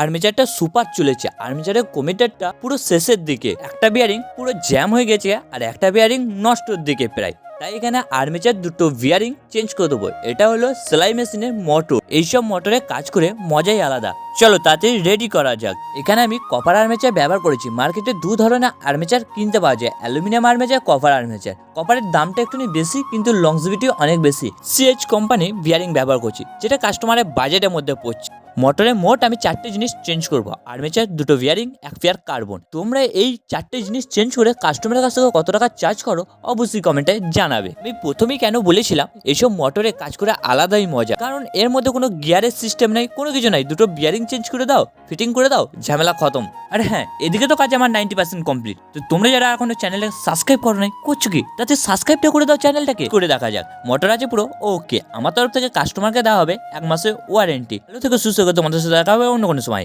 আর্মেচারটা super চলেছে। আর্মেচারের কমিটারটা পুরো শেষের দিকে, একটা বিয়ারিং পুরো জ্যাম হয়ে গেছে আর একটা বিয়ারিং নষ্টর দিকে প্রায়। তাই এখানে আর্মেচার দুটো বিয়ারিং চেঞ্জ করে দেবো। এটা হলো সেলাই মেশিনের মোটর। এইসব মোটরে কাজ করে মজাই আলাদা। চলো তাড়াতাড়ি রেডি করা যাক। এখানে আমি কপার আর্মেচার ব্যবহার করেছি। মার্কেটে দু ধরনের আর্মেচার কিনতে পাওয়া যায়, অ্যালুমিনিয়াম আর্মেচার, কপার আর্মেচার। কপারের দামটা একটুখানি বেশি কিন্তু লংজিভিটি অনেক বেশি। সিএইচ কোম্পানি বিয়ারিং ব্যবহার করছি, যেটা কাস্টমারের বাজেটের মধ্যে পড়ছে। মোটরে মোট আমি 4টে জিনিস চেঞ্জ করবো, আর্মেচার, দুটো বিয়ারিং, এক পেয়ার কার্বন। তোমরা এই 4টে জিনিস চেঞ্জ করে কাস্টমারের কাছ থেকে কত টাকা চার্জ করো অবশ্যই কমেন্টে জানাবে। আমি প্রথমেই কেন বলেছিলাম এইসব মোটরে কাজ করে আলাদাই মজা, কারণ এর মধ্যে কোনো গিয়ারের সিস্টেম নেই, কোনো কিছু নাই। দুটো বিয়ারিং চেঞ্জ করে দাও, ফিটিং করে দাও, ঝামেলা খতম। আর হ্যাঁ, এদিকে তো কাজ আমার 90% কমপ্লিট। তো তোমরা যারা এখনো চ্যানেলে সাবস্ক্রাইব করো নাই, করছো কি? তাতে সাবস্ক্রাইবটা করে দাও চ্যানেলটাকে। করে দেখা যাক। মোটর আছে পুরো ওকে। আমার তরফ থেকে কাস্টমারকে দেওয়া হবে 1 মাসের ওয়ারেন্টি। ভালো থেকে সুস্থ করে তোমাদের সাথে দেখা হবে অন্য কোনো সময়।